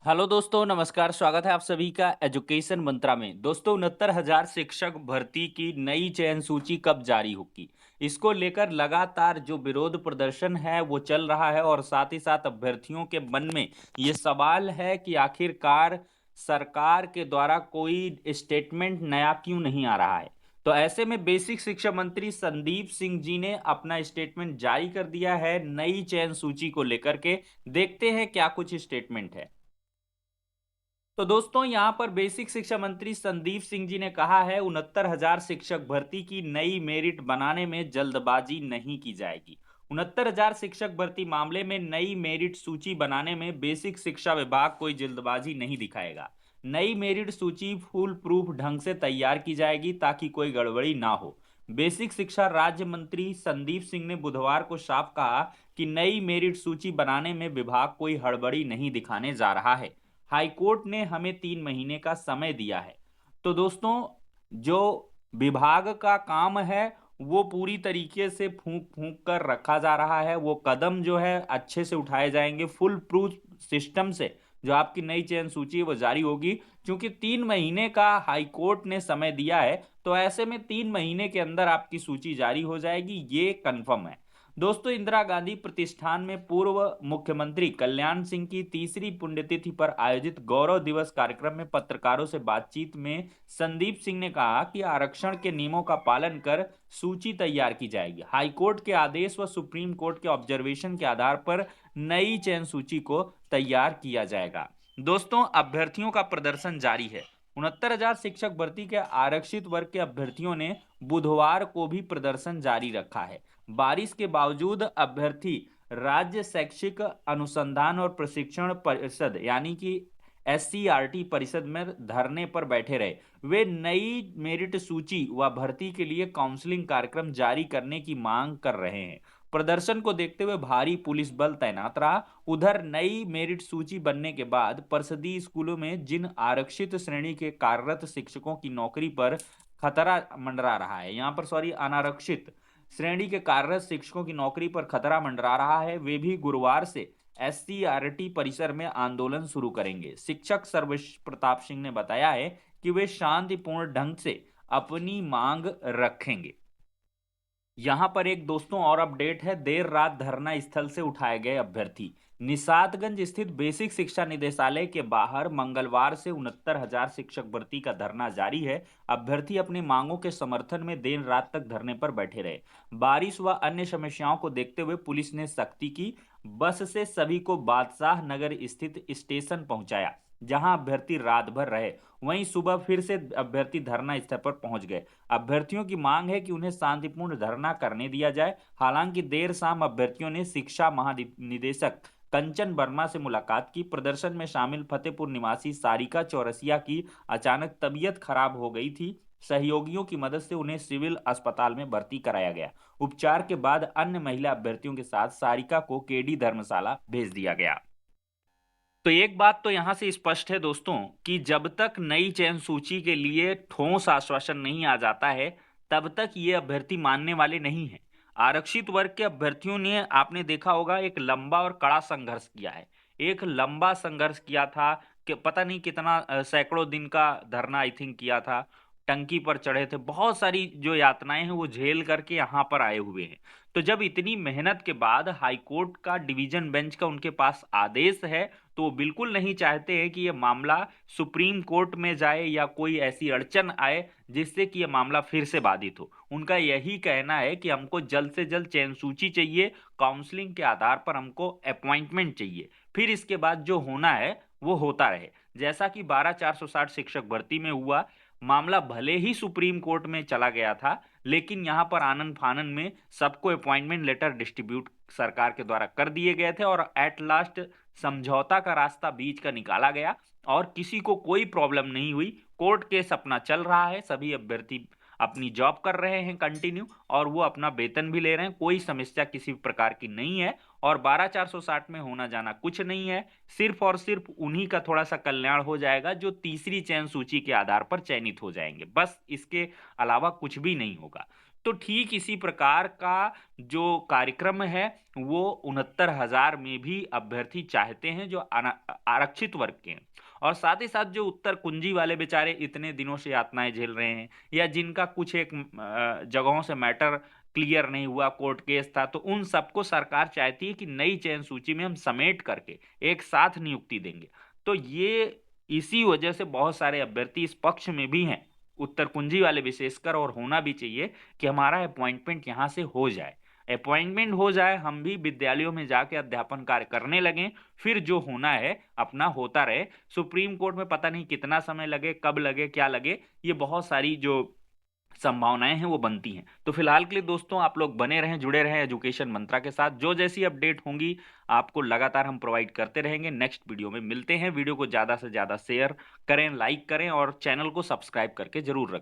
Hello दोस्तों, नमस्कार। स्वागत है आप सभी का एजुकेशन मंत्रा में। दोस्तों, 69,000 शिक्षक भर्ती की नई चयन सूची कब जारी होगी, इसको लेकर लगातार जो विरोध प्रदर्शन है वो चल रहा है और साथ ही साथ अभ्यर्थियों के मन में ये सवाल है कि आखिरकार सरकार के द्वारा कोई स्टेटमेंट नया क्यों नहीं आ रहा है। तो ऐसे में बेसिक शिक्षा मंत्री संदीप सिंह जी ने अपना स्टेटमेंट जारी कर दिया है नई चयन सूची को लेकर के। देखते हैं क्या कुछ स्टेटमेंट है। तो दोस्तों, यहां पर बेसिक शिक्षा मंत्री संदीप सिंह जी ने कहा है 69,000 शिक्षक भर्ती की नई मेरिट बनाने में जल्दबाजी नहीं की जाएगी। 69,000 शिक्षक भर्ती मामले में नई मेरिट सूची बनाने में बेसिक शिक्षा विभाग कोई जल्दबाजी नहीं दिखाएगा। नई मेरिट सूची फुल प्रूफ ढंग से तैयार की जाएगी ताकि कोई गड़बड़ी ना हो। बेसिक शिक्षा राज्य मंत्री संदीप सिंह ने बुधवार को साफ कहा कि नई मेरिट सूची बनाने में विभाग कोई हड़बड़ी नहीं दिखाने जा रहा है। हाईकोर्ट ने हमें 3 महीने का समय दिया है। तो दोस्तों, जो विभाग का काम है वो पूरी तरीके से फूंक फूंक कर रखा जा रहा है। वो कदम जो है अच्छे से उठाए जाएंगे, फुल प्रूफ सिस्टम से जो आपकी नई चयन सूची है वो जारी होगी। क्योंकि 3 महीने का हाईकोर्ट ने समय दिया है, तो ऐसे में 3 महीने के अंदर आपकी सूची जारी हो जाएगी, ये कंफर्म है। दोस्तों, इंदिरा गांधी प्रतिष्ठान में पूर्व मुख्यमंत्री कल्याण सिंह की तीसरी पुण्यतिथि पर आयोजित गौरव दिवस कार्यक्रम में पत्रकारों से बातचीत में संदीप सिंह ने कहा कि आरक्षण के नियमों का पालन कर सूची तैयार की जाएगी। हाईकोर्ट के आदेश व सुप्रीम कोर्ट के ऑब्जर्वेशन के आधार पर नई चयन सूची को तैयार किया जाएगा। दोस्तों, अभ्यर्थियों का प्रदर्शन जारी है। 69,000 शिक्षक भर्ती के आरक्षित वर्ग के अभ्यर्थियों ने बुधवार को भी प्रदर्शन जारी रखा है। बारिश के बावजूद अभ्यर्थी राज्य शैक्षिक अनुसंधान और प्रशिक्षण परिषद यानी कि SCRT परिषद में धरने पर बैठे रहे। वे नई मेरिट सूची व भर्ती के लिए काउंसलिंग कार्यक्रम जारी करने की मांग कर रहे हैं। प्रदर्शन को देखते हुए भारी पुलिस बल तैनात रहा। उधर नई मेरिट सूची बनने के बाद परिषदीय स्कूलों में जिन आरक्षित श्रेणी के कार्यरत शिक्षकों की नौकरी पर खतरा मंडरा रहा है, यहाँ पर सॉरी, अनारक्षित श्रेणी के कार्यरत शिक्षकों की नौकरी पर खतरा मंडरा रहा है, वे भी गुरुवार से SCRT परिसर में आंदोलन शुरू करेंगे। शिक्षक सर्वेश प्रताप सिंह ने बताया है कि वे शांतिपूर्ण ढंग से अपनी मांग रखेंगे। यहां पर एक दोस्तों और अपडेट है। देर रात धरना स्थल से उठाए गए अभ्यर्थी। निषादगंज स्थित बेसिक शिक्षा निदेशालय के बाहर मंगलवार से 69,000 शिक्षक भर्ती का धरना जारी है। अभ्यर्थी अपनी मांगों के समर्थन में देर रात तक धरने पर बैठे रहे। बारिश व अन्य समस्याओं को देखते हुए पुलिस ने सख्ती की। बस से सभी को बादशाह नगर स्थित स्टेशन पहुंचाया, जहां अभ्यर्थी रात भर रहे। वहीं सुबह फिर से अभ्यर्थी धरना स्थल पर पहुंच गए। अभ्यर्थियों की मांग है कि उन्हें शांतिपूर्ण धरना करने दिया जाए। हालांकि देर शाम अभ्यर्थियों ने शिक्षा महानिदेशक कंचन वर्मा से मुलाकात की। प्रदर्शन में शामिल फतेहपुर निवासी सारिका चौरसिया की अचानक तबीयत खराब हो गई थी। सहयोगियों की मदद से उन्हें सिविल अस्पताल में भर्ती कराया गया। उपचार के बाद अन्य महिला अभ्यर्थियों के साथ सारिका को केडी धर्मशाला भेज दिया गया। तो एक बात तो यहां से स्पष्ट है दोस्तों कि जब तक नई चयन सूची के लिए ठोस आश्वासन नहीं आ जाता है, तब तक ये अभ्यर्थी मानने वाले नहीं हैं। आरक्षित वर्ग के अभ्यर्थियों ने, आपने देखा होगा, एक लंबा और कड़ा संघर्ष किया है। एक लंबा संघर्ष किया था कि पता नहीं कितना सैकड़ों दिन का धरना आई थिंक किया था। टंकी पर चढ़े थे, बहुत सारी जो यातनाएं हैं वो झेल करके यहाँ पर आए हुए हैं। तो जब इतनी मेहनत के बाद हाईकोर्ट का डिवीजन बेंच का उनके पास आदेश है, तो वो बिल्कुल नहीं चाहते हैं कि यह मामला सुप्रीम कोर्ट में जाए या कोई ऐसी अड़चन आए जिससे कि यह मामला फिर से बाधित हो। उनका यही कहना है कि हमको जल्द से जल्द चयन सूची चाहिए, काउंसलिंग के आधार पर हमको अपॉइंटमेंट चाहिए, फिर इसके बाद जो होना है वो होता रहे। जैसा कि 12,460 शिक्षक भर्ती में हुआ, मामला भले ही सुप्रीम कोर्ट में चला गया था, लेकिन यहां पर आनन फानन में सबको अपॉइंटमेंट लेटर डिस्ट्रीब्यूट सरकार के द्वारा कर दिए गए थे और एट लास्ट समझौता का रास्ता बीच का निकाला गया और किसी को कोई प्रॉब्लम नहीं हुई। कोर्ट केस अपना चल रहा है, सभी अभ्यर्थी अपनी जॉब कर रहे हैं कंटिन्यू और वो अपना वेतन भी ले रहे हैं। कोई समस्या किसी प्रकार की नहीं है और 12,460 में होना जाना कुछ नहीं है। सिर्फ और सिर्फ उन्हीं का थोड़ा सा कल्याण हो जाएगा जो तीसरी चयन सूची के आधार पर चयनित हो जाएंगे, बस इसके अलावा कुछ भी नहीं होगा। तो ठीक इसी प्रकार का जो कार्यक्रम है वो 69,000 में भी अभ्यर्थी चाहते हैं जो आरक्षित वर्ग के हैं। और साथ ही साथ जो उत्तर कुंजी वाले बेचारे इतने दिनों से यातनाएं झेल रहे हैं या जिनका कुछ एक जगहों से मैटर क्लियर नहीं हुआ, कोर्ट केस था, तो उन सबको सरकार चाहती है कि नई चयन सूची में हम समेट करके एक साथ नियुक्ति देंगे। तो ये इसी वजह से बहुत सारे अभ्यर्थी इस पक्ष में भी हैं, उत्तर कुंजी वाले विशेषकर, और होना भी चाहिए कि हमारा अपॉइंटमेंट यहाँ से हो जाए। अपॉइंटमेंट हो जाए, हम भी विद्यालयों में जाके अध्यापन कार्य करने लगें, फिर जो होना है अपना होता रहे। सुप्रीम कोर्ट में पता नहीं कितना समय लगे, कब लगे, क्या लगे, ये बहुत सारी जो संभावनाएं हैं वो बनती हैं। तो फिलहाल के लिए दोस्तों आप लोग बने रहें, जुड़े रहें एजुकेशन मंत्रा के साथ। जो जैसी अपडेट होंगी आपको लगातार हम प्रोवाइड करते रहेंगे। नेक्स्ट वीडियो में मिलते हैं। वीडियो को ज़्यादा से ज़्यादा शेयर करें, लाइक करें और चैनल को सब्सक्राइब करके जरूर रखें।